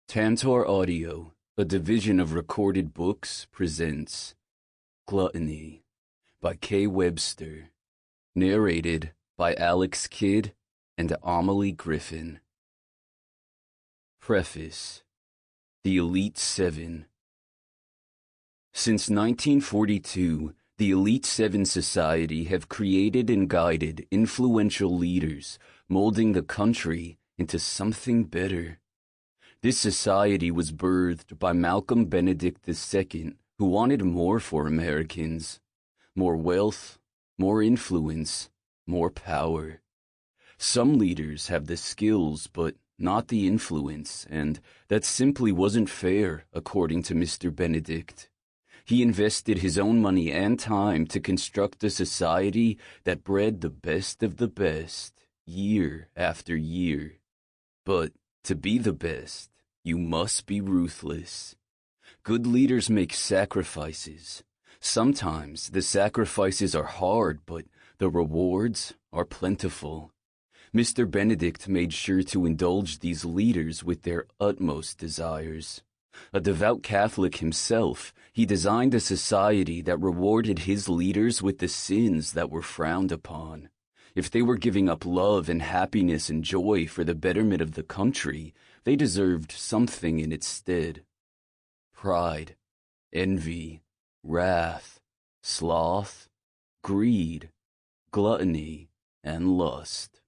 Tantor Audio, a division of Recorded Books, presents Gluttony by Webster, narrated by Kydd and Amelie Griffin. Preface. The Elite Seven. Since 1942, the Elite Seven Society have created and guided influential leaders, molding the country into something better. This society was birthed by Malcolm Benedict II, who wanted more for Americans. More wealth, more influence, more power. Some leaders have the skills, but not the influence, and that simply wasn't fair, according to Mr. Benedict. He invested his own money and time to construct a society that bred the best of the best, year after year. But to be the best, you must be ruthless. Good leaders make sacrifices. Sometimes the sacrifices are hard, but the rewards are plentiful. Mr. Benedict made sure to indulge these leaders with their utmost desires. A devout Catholic himself, he designed a society that rewarded his leaders with the sins that were frowned upon. If they were giving up love and happiness and joy for the betterment of the country, they deserved something in its stead. Pride, envy, wrath, sloth, greed, gluttony, and lust.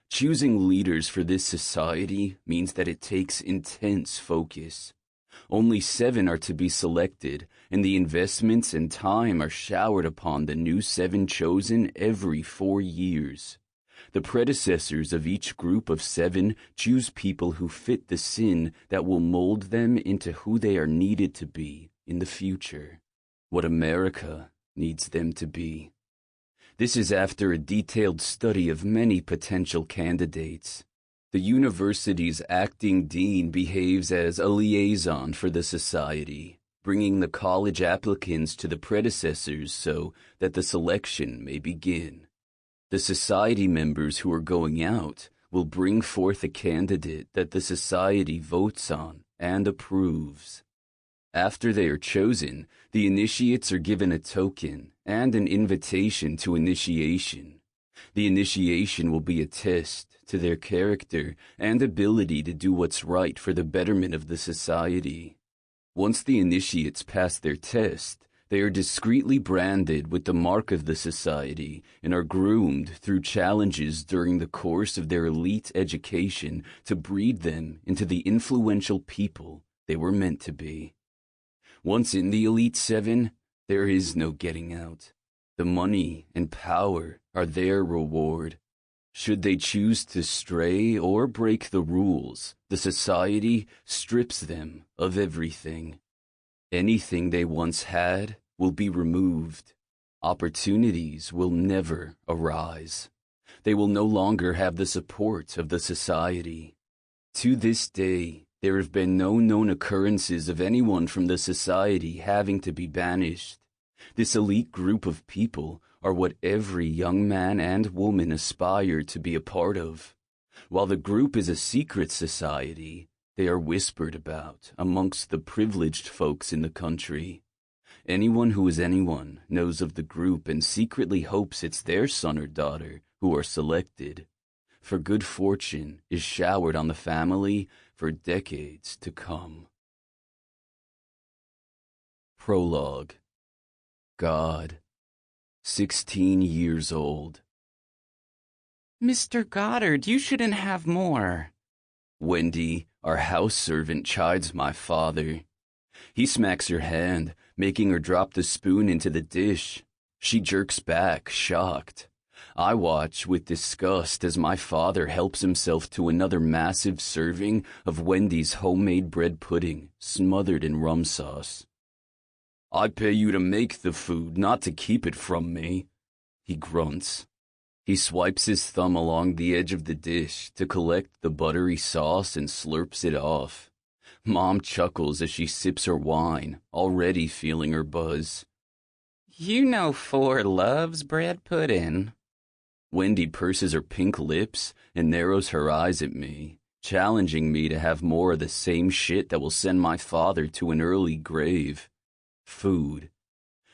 Choosing leaders for this society means that it takes intense focus. Only 7 are to be selected, and the investments and time are showered upon the new 7 chosen every 4 years. The predecessors of each group of 7 choose people who fit the sin that will mold them into who they are needed to be in the future, what America needs them to be. This is after a detailed study of many potential candidates. The university's acting dean behaves as a liaison for the society, bringing the college applicants to the predecessors so that the selection may begin. The society members who are going out will bring forth a candidate that the society votes on and approves. After they are chosen, the initiates are given a token and an invitation to initiation. The initiation will be a test to their character and ability to do what's right for the betterment of the society. Once the initiates pass their test, they are discreetly branded with the mark of the society and are groomed through challenges during the course of their elite education to breed them into the influential people they were meant to be. Once in the Elite Seven, there is no getting out. The money and power are their reward. Should they choose to stray or break the rules, the society strips them of everything. Anything they once had will be removed. Opportunities will never arise. They will no longer have the support of the society. To this day, there have been no known occurrences of anyone from the society having to be banished. This elite group of people are what every young man and woman aspire to be a part of. While the group is a secret society, they are whispered about amongst the privileged folks in the country. Anyone who is anyone knows of the group and secretly hopes it's their son or daughter who are selected. For good fortune is showered on the family for decades to come. Prologue. God, 16 years old. Mr. Goddard, you shouldn't have more. Wendy, our house servant, chides my father. He smacks her hand, making her drop the spoon into the dish. She jerks back, shocked. I watch with disgust as my father helps himself to another massive serving of Wendy's homemade bread pudding, smothered in rum sauce. I pay you to make the food, not to keep it from me, he grunts. He swipes his thumb along the edge of the dish to collect the buttery sauce and slurps it off. Mom chuckles as she sips her wine, already feeling her buzz. You know 4 loves bread pudding. Wendy purses her pink lips and narrows her eyes at me. challenging me to have more of the same shit that will send my father to an early grave. Food.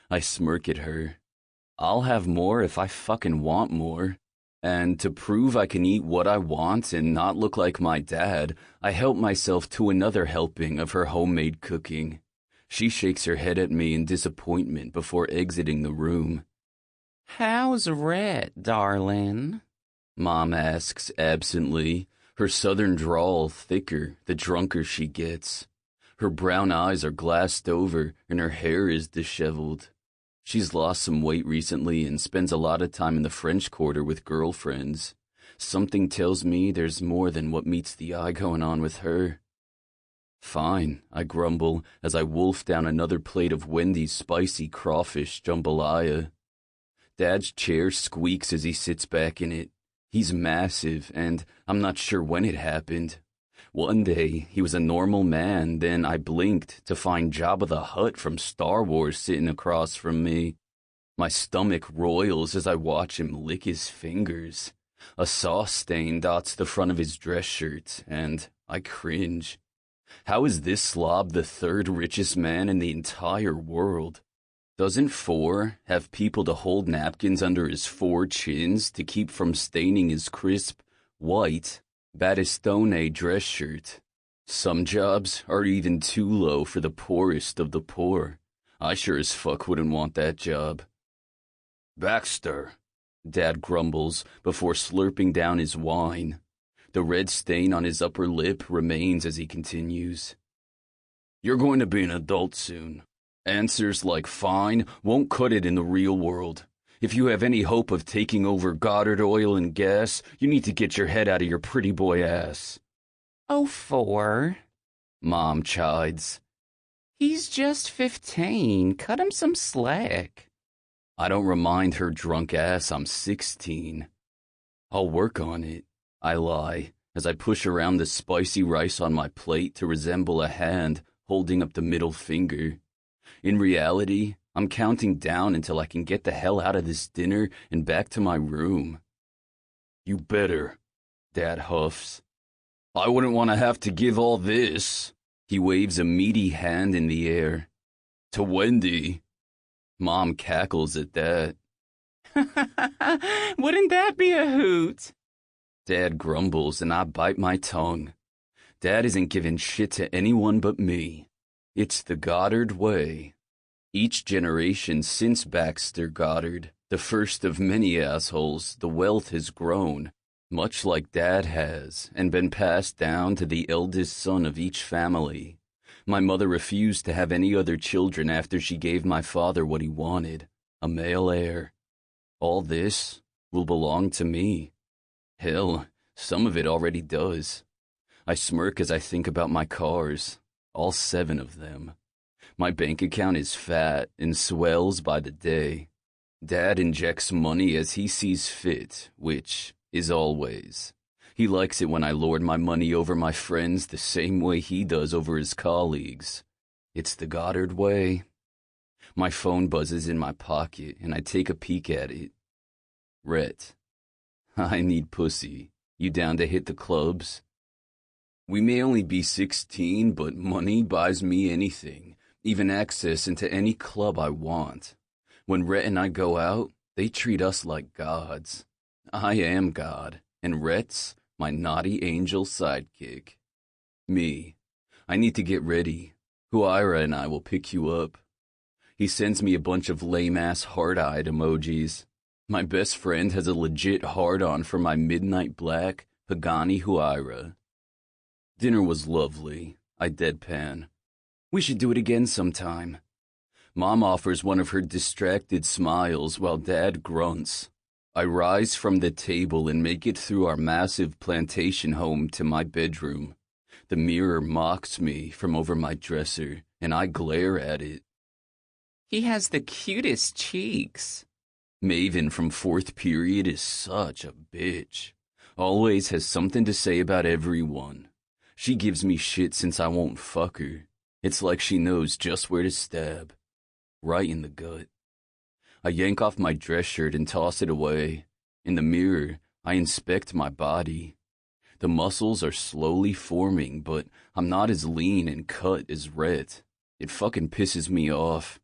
I smirk at her. I'll have more if I fucking want more. And to prove I can eat what I want and not look like my dad, I help myself to another helping of her homemade cooking. She shakes her head at me in disappointment before exiting the room. How's Rhett, darling? Mom asks absently, her southern drawl thicker the drunker she gets. Her brown eyes are glassed over and her hair is disheveled. She's lost some weight recently and spends a lot of time in the French Quarter with girlfriends. Something tells me there's more than what meets the eye going on with her. Fine, I grumble as I wolf down another plate of Wendy's spicy crawfish jambalaya. Dad's chair squeaks as he sits back in it. He's massive, and I'm not sure when it happened. One day, he was a normal man, then I blinked to find Jabba the Hutt from Star Wars sitting across from me. My stomach roils as I watch him lick his fingers. A sauce stain dots the front of his dress shirt, and I cringe. How is this slob the third richest man in the entire world? Doesn't Four have people to hold napkins under his four chins to keep from staining his crisp, white, Battistone dress shirt? Some jobs are even too low for the poorest of the poor. I sure as fuck wouldn't want that job. Baxter, Dad grumbles before slurping down his wine. The red stain on his upper lip remains as he continues. You're going to be an adult soon. Answers like fine won't cut it in the real world. If you have any hope of taking over Goddard Oil and Gas, you need to get your head out of your pretty boy ass. Oh, 4. Mom chides. He's just 15. Cut him some slack. I don't remind her drunk ass I'm 16. I'll work on it, I lie, as I push around the spicy rice on my plate to resemble a hand holding up the middle finger. In reality, I'm counting down until I can get the hell out of this dinner and back to my room. You better, Dad huffs. I wouldn't want to have to give all this. He waves a meaty hand in the air. To Wendy. Mom cackles at that. Wouldn't that be a hoot? Dad grumbles and I bite my tongue. Dad isn't giving shit to anyone but me. It's the Goddard way. Each generation since Baxter Goddard, the first of many assholes, the wealth has grown, much like Dad has, and been passed down to the eldest son of each family. My mother refused to have any other children after she gave my father what he wanted, a male heir. All this will belong to me. Hell, some of it already does. I smirk as I think about my cars, all 7 of them. My bank account is fat and swells by the day. Dad injects money as he sees fit, which is always. He likes it when I lord my money over my friends the same way he does over his colleagues. It's the Goddard way. My phone buzzes in my pocket and I take a peek at it. Rhett. I need pussy. You down to hit the clubs? We may only be 16, but money buys me anything, even access into any club I want. When Rhett and I go out, they treat us like gods. I am God, and Rhett's my naughty angel sidekick. Me. I need to get ready. Huayra and I will pick you up. He sends me a bunch of lame-ass hard-eyed emojis. My best friend has a legit hard-on for my midnight black Pagani Huayra. Dinner was lovely, I deadpan. We should do it again sometime. Mom offers one of her distracted smiles while Dad grunts. I rise from the table and make it through our massive plantation home to my bedroom. The mirror mocks me from over my dresser, and I glare at it. He has the cutest cheeks. Maven from 4th period is such a bitch. Always has something to say about everyone. She gives me shit since I won't fuck her. It's like she knows just where to stab. Right in the gut. I yank off my dress shirt and toss it away. In the mirror, I inspect my body. The muscles are slowly forming, but I'm not as lean and cut as Rhett. It fucking pisses me off.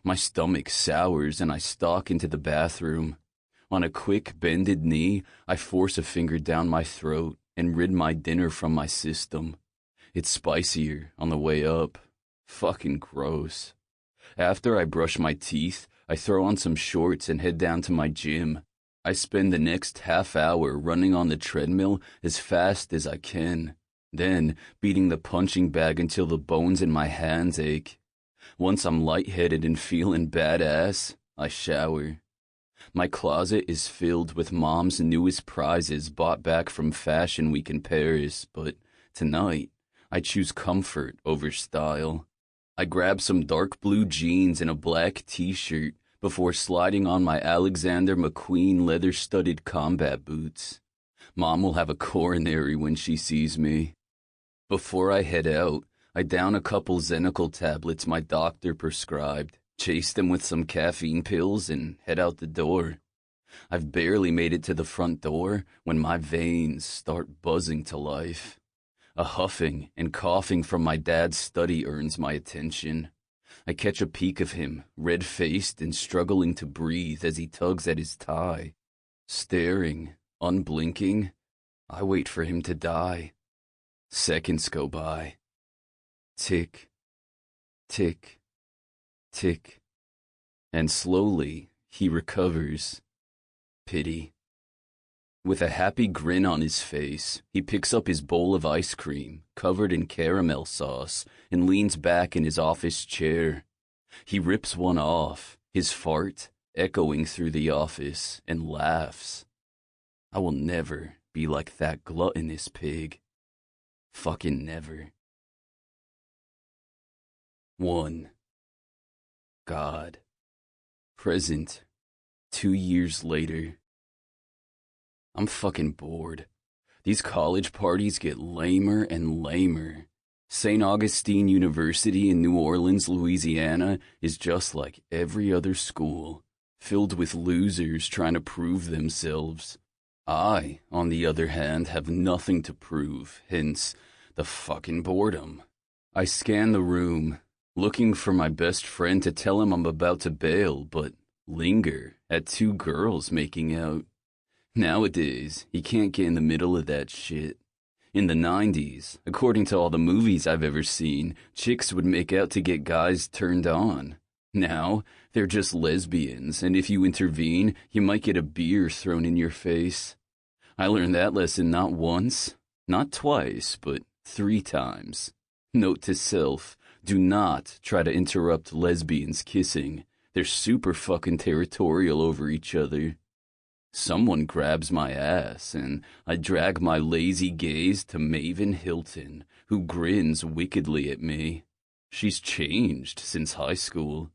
My stomach sours and I stalk into the bathroom. On a quick, bended knee, I force a finger down my throat and rid my dinner from my system. It's spicier on the way up. Fucking gross. After I brush my teeth, I throw on some shorts and head down to my gym. I spend the next half hour running on the treadmill as fast as I can, then beating the punching bag until the bones in my hands ache. Once I'm lightheaded and feeling badass, I shower. My closet is filled with Mom's newest prizes bought back from Fashion Week in Paris, but tonight, I choose comfort over style. I grab some dark blue jeans and a black t-shirt before sliding on my Alexander McQueen leather-studded combat boots. Mom will have a coronary when she sees me. Before I head out, I down a couple Xenical tablets my doctor prescribed, chase them with some caffeine pills, and head out the door. I've barely made it to the front door when my veins start buzzing to life. A huffing and coughing from my dad's study earns my attention. I catch a peek of him, red-faced and struggling to breathe as he tugs at his tie. Staring, unblinking, I wait for him to die. Seconds go by. Tick, tick, tick. And slowly, he recovers. Pity. With a happy grin on his face, he picks up his bowl of ice cream, covered in caramel sauce, and leans back in his office chair. He rips one off, his fart echoing through the office, and laughs. I will never be like that gluttonous pig. Fucking never. 1. God. Present. 2 years later. I'm fucking bored. These college parties get lamer and lamer. St. Augustine University in New Orleans, Louisiana is just like every other school, filled with losers trying to prove themselves. I, on the other hand, have nothing to prove, hence the fucking boredom. I scan the room, looking for my best friend to tell him I'm about to bail, but linger at 2 girls making out. Nowadays, you can't get in the middle of that shit. In the 90s, according to all the movies I've ever seen, chicks would make out to get guys turned on. Now, they're just lesbians, and if you intervene, you might get a beer thrown in your face. I learned that lesson not once, not twice, but 3 times. Note to self, do not try to interrupt lesbians kissing. They're super fucking territorial over each other. Someone grabs my ass, and I drag my lazy gaze to Maven Hilton, who grins wickedly at me. She's changed since high school.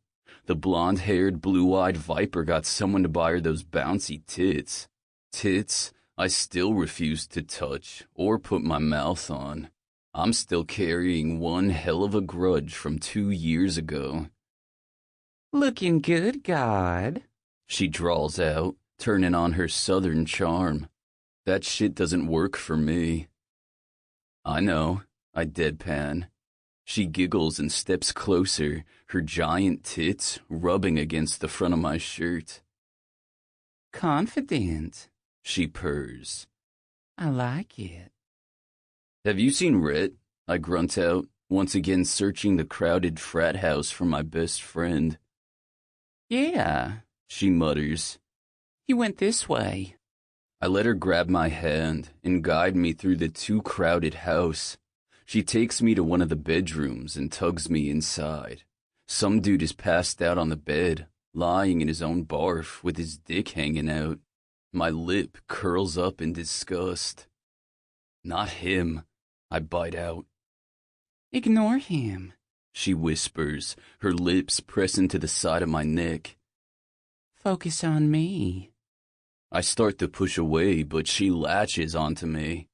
The blonde-haired, blue-eyed viper got someone to buy her those bouncy tits. Tits I still refuse to touch or put my mouth on. I'm still carrying one hell of a grudge from 2 years ago. Looking good, God. She drawls out, turning on her southern charm. That shit doesn't work for me. I know, I deadpan. She giggles and steps closer, her giant tits rubbing against the front of my shirt. Confident. She purrs. I like it. Have you seen Rhett? I grunt out, once again searching the crowded frat house for my best friend. Yeah, she mutters. He went this way. I let her grab my hand and guide me through the too crowded house. She takes me to one of the bedrooms and tugs me inside. Some dude is passed out on the bed, lying in his own barf with his dick hanging out. My lip curls up in disgust. Not him, I bite out. Ignore him, she whispers, her lips pressing to the side of my neck. Focus on me. I start to push away, but she latches onto me.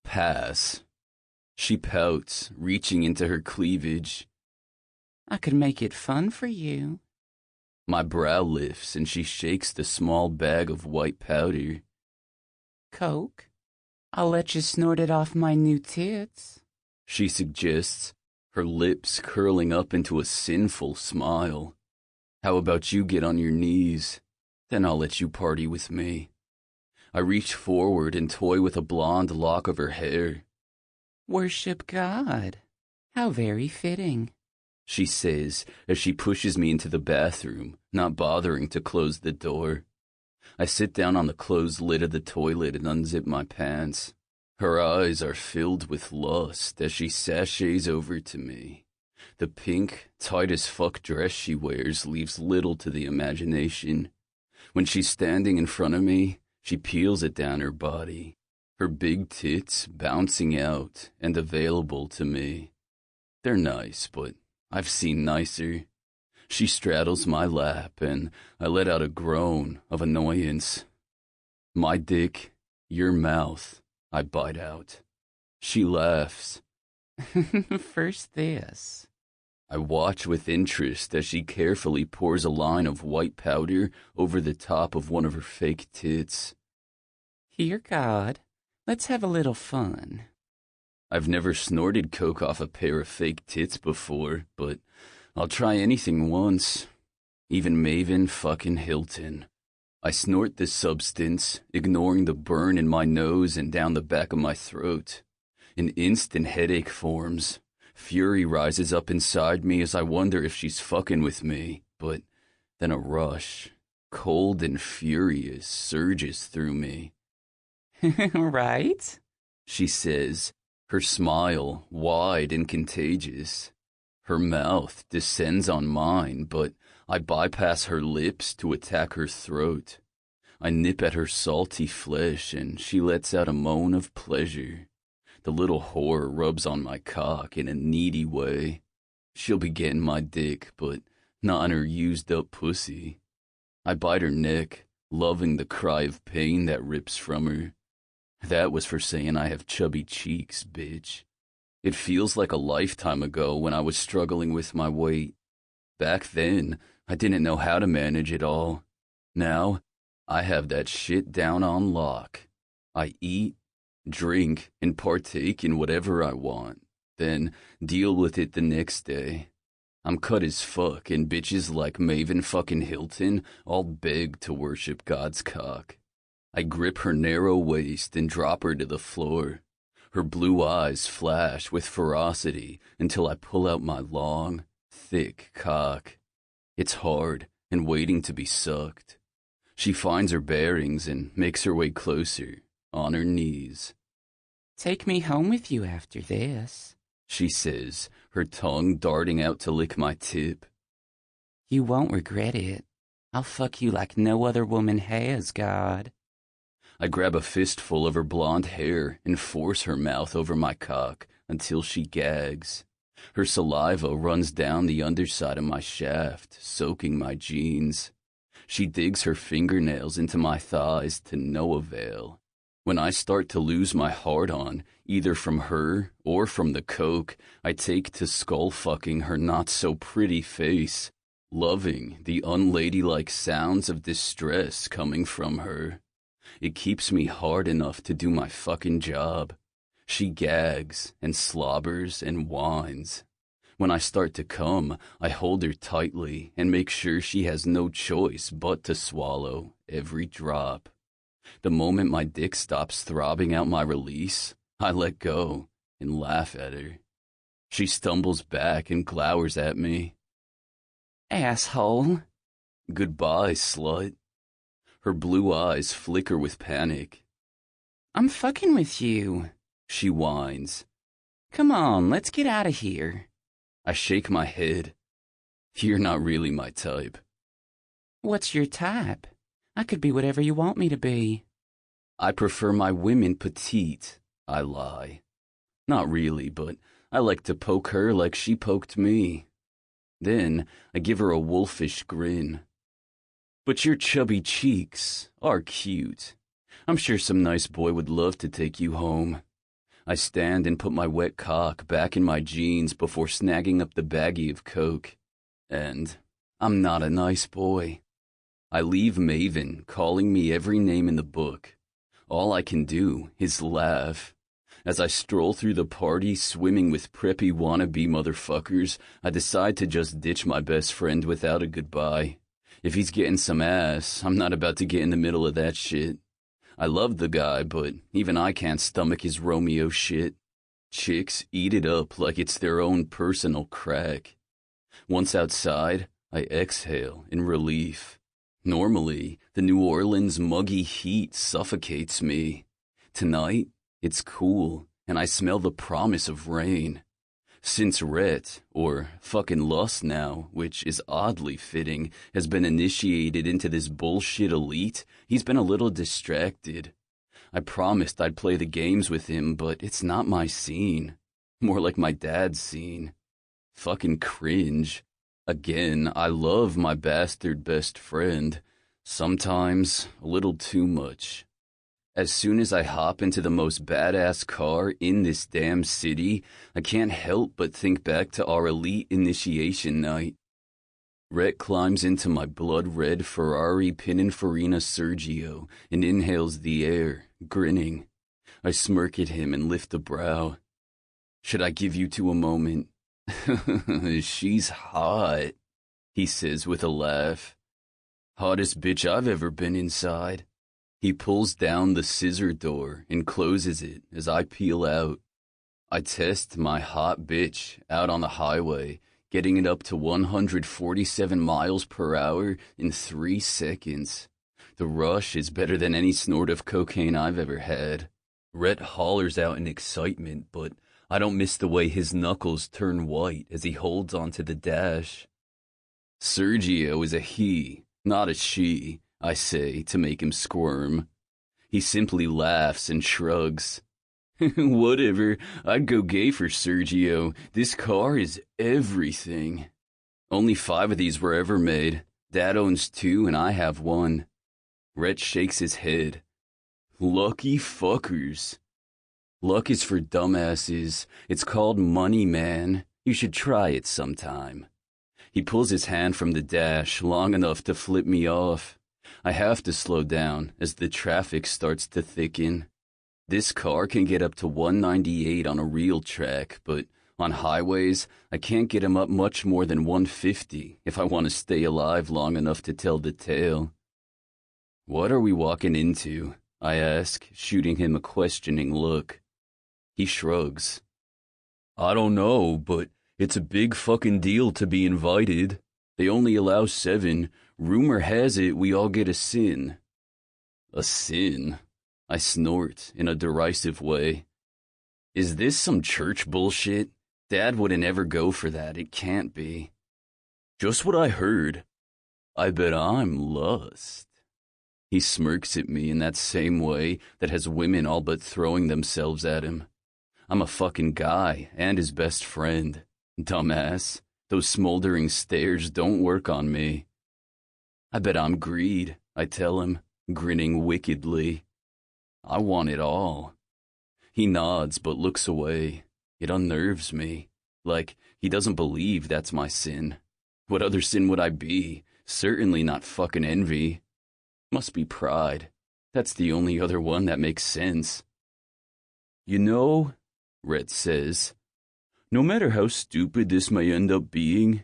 Pass. She pouts, reaching into her cleavage. I could make it fun for you. My brow lifts and she shakes the small bag of white powder. Coke? I'll let you snort it off my new tits, she suggests, her lips curling up into a sinful smile. How about you get on your knees? Then I'll let you party with me. I reach forward and toy with a blonde lock of her hair. Worship God. How very fitting, she says as she pushes me into the bathroom, not bothering to close the door. I sit down on the closed lid of the toilet and unzip my pants. Her eyes are filled with lust as she sashays over to me. The pink, tight-as-fuck dress she wears leaves little to the imagination. When she's standing in front of me, she peels it down her body, her big tits bouncing out and available to me. They're nice, but I've seen nicer. She straddles my lap, and I let out a groan of annoyance. My dick, your mouth, I bite out. She laughs. First this. I watch with interest as she carefully pours a line of white powder over the top of one of her fake tits. Here, God, let's have a little fun. I've never snorted coke off a pair of fake tits before, but I'll try anything once. Even Maven fucking Hilton. I snort this substance, ignoring the burn in my nose and down the back of my throat. An instant headache forms. Fury rises up inside me as I wonder if she's fucking with me, but then a rush, cold and furious, surges through me. Right? She says, her smile wide and contagious. Her mouth descends on mine, but I bypass her lips to attack her throat. I nip at her salty flesh, and she lets out a moan of pleasure. The little whore rubs on my cock in a needy way. She'll be getting my dick, but not on her used-up pussy. I bite her neck, loving the cry of pain that rips from her. That was for saying I have chubby cheeks, bitch. It feels like a lifetime ago when I was struggling with my weight. Back then, I didn't know how to manage it all. Now, I have that shit down on lock. I eat, drink, and partake in whatever I want, then deal with it the next day. I'm cut as fuck, and bitches like Maven fucking Hilton all beg to worship God's cock. I grip her narrow waist and drop her to the floor. Her blue eyes flash with ferocity until I pull out my long, thick cock. It's hard and waiting to be sucked. She finds her bearings and makes her way closer, on her knees. Take me home with you after this, she says, her tongue darting out to lick my tip. You won't regret it. I'll fuck you like no other woman has, God. I grab a fistful of her blonde hair and force her mouth over my cock until she gags. Her saliva runs down the underside of my shaft, soaking my jeans. She digs her fingernails into my thighs to no avail. When I start to lose my heart-on, either from her or from the coke, I take to skull-fucking her not-so-pretty face, loving the unladylike sounds of distress coming from her. It keeps me hard enough to do my fucking job. She gags and slobbers and whines. When I start to come, I hold her tightly and make sure she has no choice but to swallow every drop. The moment my dick stops throbbing out my release, I let go and laugh at her. She stumbles back and glowers at me. Asshole. Goodbye, slut. Her blue eyes flicker with panic. I'm fucking with you, she whines. Come on, let's get out of here. I shake my head. You're not really my type. What's your type? I could be whatever you want me to be. I prefer my women petite, I lie. Not really, but I like to poke her like she poked me. Then I give her a wolfish grin. But your chubby cheeks are cute. I'm sure some nice boy would love to take you home. I stand and put my wet cock back in my jeans before snagging up the baggie of coke. And I'm not a nice boy. I leave Maven calling me every name in the book. All I can do is laugh. As I stroll through the party swimming with preppy wannabe motherfuckers, I decide to just ditch my best friend without a goodbye. If he's getting some ass, I'm not about to get in the middle of that shit. I love the guy, but even I can't stomach his Romeo shit. Chicks eat it up like it's their own personal crack. Once outside, I exhale in relief. Normally, the New Orleans muggy heat suffocates me. Tonight, it's cool, and I smell the promise of rain. Since Rhett, or fucking Lust now, which is oddly fitting, has been initiated into this bullshit elite, he's been a little distracted. I promised I'd play the games with him, but it's not my scene. More like my dad's scene. Fucking cringe. Again, I love my bastard best friend. Sometimes a little too much. As soon as I hop into the most badass car in this damn city, I can't help but think back to our elite initiation night. Rhett climbs into my blood-red Ferrari Pininfarina Sergio and inhales the air, grinning. I smirk at him and lift a brow. Should I give you two a moment? She's hot, he says with a laugh. Hottest bitch I've ever been inside. He pulls down the scissor door and closes it as I peel out. I test my hot bitch out on the highway, getting it up to 147 miles per hour in 3 seconds. The rush is better than any snort of cocaine I've ever had. Rhett hollers out in excitement, but I don't miss the way his knuckles turn white as he holds onto the dash. Sergio is a he, not a she, I say to make him squirm. He simply laughs and shrugs. Whatever, I'd go gay for Sergio. This car is everything. Only 5 of these were ever made. Dad owns 2 and I have 1. Rhett shakes his head. Lucky fuckers. Luck is for dumbasses. It's called money, man. You should try it sometime. He pulls his hand from the dash long enough to flip me off. I have to slow down as the traffic starts to thicken. This car can get up to 198 on a real track, but on highways, I can't get him up much more than 150 if I want to stay alive long enough to tell the tale. What are we walking into? I ask, shooting him a questioning look. He shrugs. I don't know, but it's a big fucking deal to be invited. They only allow 7. Rumor has it we all get a sin. A sin? I snort in a derisive way. Is this some church bullshit? Dad wouldn't ever go for that. It can't be. Just what I heard. I bet I'm lust. He smirks at me in that same way that has women all but throwing themselves at him. I'm a fucking guy and his best friend. Dumbass. Those smoldering stares don't work on me. I bet I'm greed, I tell him, grinning wickedly. I want it all. He nods but looks away. It unnerves me. Like he doesn't believe that's my sin. What other sin would I be? Certainly not fucking envy. Must be pride. That's the only other one that makes sense. You know, Rhett says, no matter how stupid this may end up being,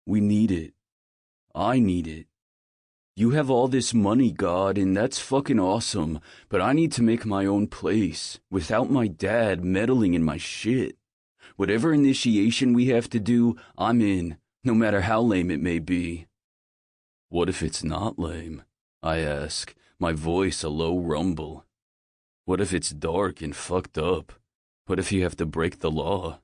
we need it. I need it. You have all this money, God, and that's fucking awesome, but I need to make my own place, without my dad meddling in my shit. Whatever initiation we have to do, I'm in, no matter how lame it may be. What if it's not lame? I ask, my voice a low rumble. What if it's dark and fucked up? What if you have to break the law?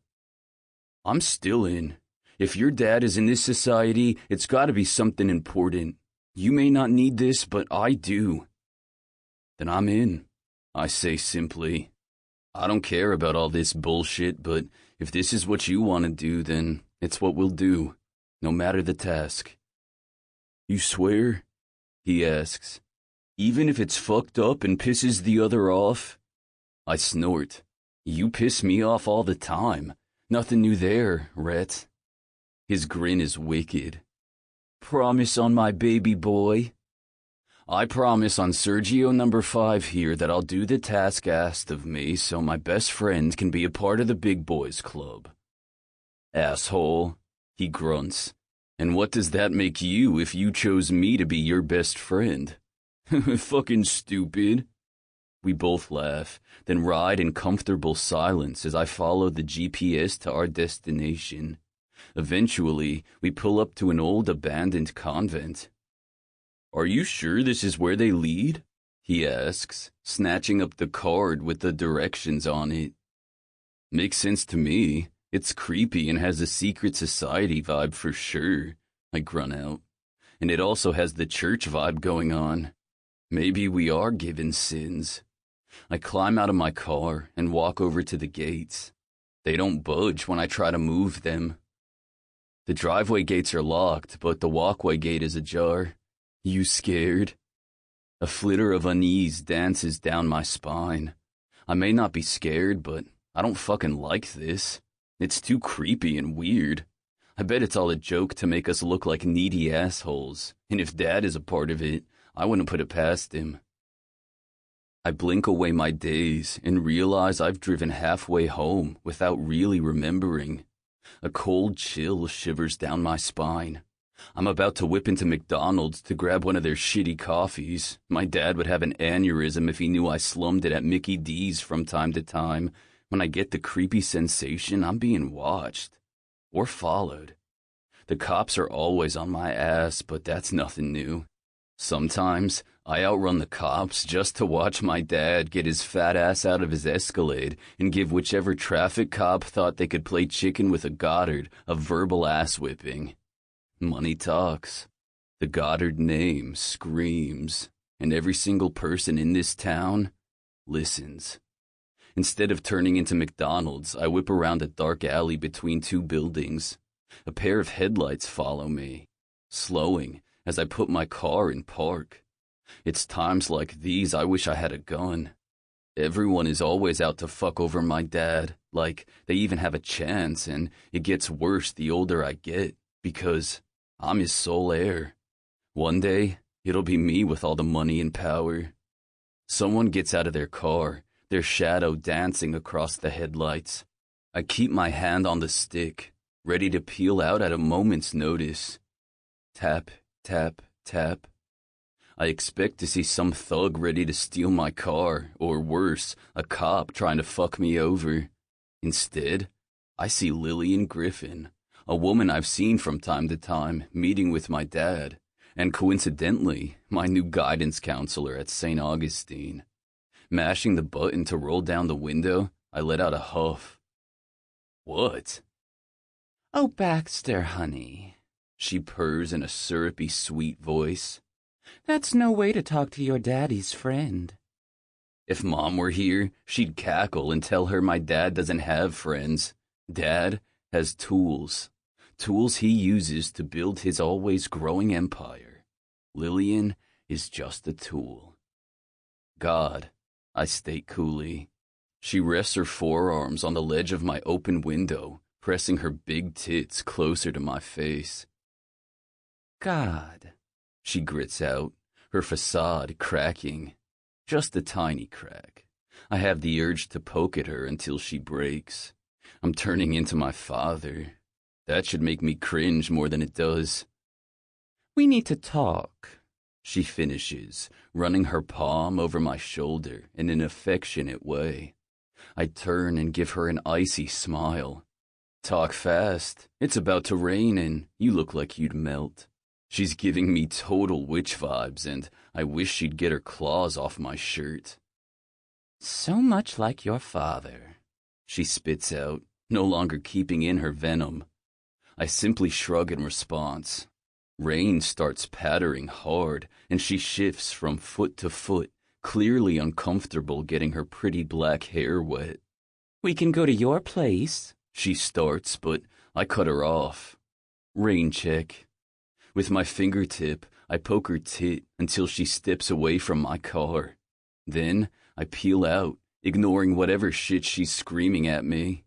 I'm still in. If your dad is in this society, it's gotta be something important. You may not need this, but I do. Then I'm in, I say simply. I don't care about all this bullshit, but if this is what you want to do, then it's what we'll do, no matter the task. You swear? He asks. Even if it's fucked up and pisses the other off? I snort. You piss me off all the time. Nothing new there, Rhett. His grin is wicked. Promise on my baby boy? I promise on Sergio number 5 here that I'll do the task asked of me so my best friend can be a part of the big boys club. Asshole, he grunts. And what does that make you if you chose me to be your best friend? Fucking stupid. We both laugh, then ride in comfortable silence as I follow the GPS to our destination. Eventually, we pull up to an old abandoned convent. Are you sure this is where they lead? He asks, snatching up the card with the directions on it. Makes sense to me. It's creepy and has a secret society vibe for sure, I grunt out. And it also has the church vibe going on. Maybe we are given sins. I climb out of my car and walk over to the gates. They don't budge when I try to move them. The driveway gates are locked, but the walkway gate is ajar. You scared? A flitter of unease dances down my spine. I may not be scared, but I don't fucking like this. It's too creepy and weird. I bet it's all a joke to make us look like needy assholes, and if Dad is a part of it, I wouldn't put it past him. I blink away my daze and realize I've driven halfway home without really remembering. A cold chill shivers down my spine. I'm about to whip into McDonald's to grab one of their shitty coffees. My dad would have an aneurysm if he knew I slummed it at Mickey D's from time to time. When I get the creepy sensation I'm being watched. Or followed. The cops are always on my ass, but that's nothing new. Sometimes I outrun the cops just to watch my dad get his fat ass out of his Escalade and give whichever traffic cop thought they could play chicken with a Goddard a verbal ass whipping. Money talks. The Goddard name screams, and every single person in this town listens. Instead of turning into McDonald's, I whip around a dark alley between two buildings. A pair of headlights follow me, slowing as I put my car in park. It's times like these I wish I had a gun. Everyone is always out to fuck over my dad, like they even have a chance, and it gets worse the older I get, because I'm his sole heir. One day, it'll be me with all the money and power. Someone gets out of their car, their shadow dancing across the headlights. I keep my hand on the stick, ready to peel out at a moment's notice. Tap, tap, tap. I expect to see some thug ready to steal my car, or worse, a cop trying to fuck me over. Instead, I see Lily and Griffin, a woman I've seen from time to time, meeting with my dad, and coincidentally, my new guidance counselor at St. Augustine. Mashing the button to roll down the window, I let out a huff. What? Oh, Baxter, honey, she purrs in a syrupy, sweet voice. That's no way to talk to your daddy's friend. If Mom were here, she'd cackle and tell her my dad doesn't have friends. Dad has tools. Tools he uses to build his always growing empire. Lillian is just a tool. God, I state coolly. She rests her forearms on the ledge of my open window, pressing her big tits closer to my face. God, she grits out, her facade cracking. Just a tiny crack. I have the urge to poke at her until she breaks. I'm turning into my father. That should make me cringe more than it does. We need to talk, she finishes, running her palm over my shoulder in an affectionate way. I turn and give her an icy smile. Talk fast. It's about to rain and you look like you'd melt. She's giving me total witch vibes, and I wish she'd get her claws off my shirt. So much like your father, she spits out, no longer keeping in her venom. I simply shrug in response. Rain starts pattering hard, and she shifts from foot to foot, clearly uncomfortable getting her pretty black hair wet. We can go to your place, she starts, but I cut her off. Rain check. With my fingertip, I poke her tit until she steps away from my car. Then, I peel out, ignoring whatever shit she's screaming at me.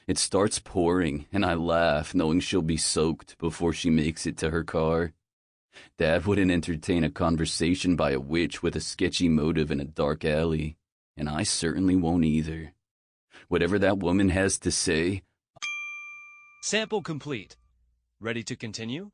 It starts pouring, and I laugh, knowing she'll be soaked before she makes it to her car. Dad wouldn't entertain a conversation by a witch with a sketchy motive in a dark alley, and I certainly won't either. Whatever that woman has to say... Sample complete. Ready to continue?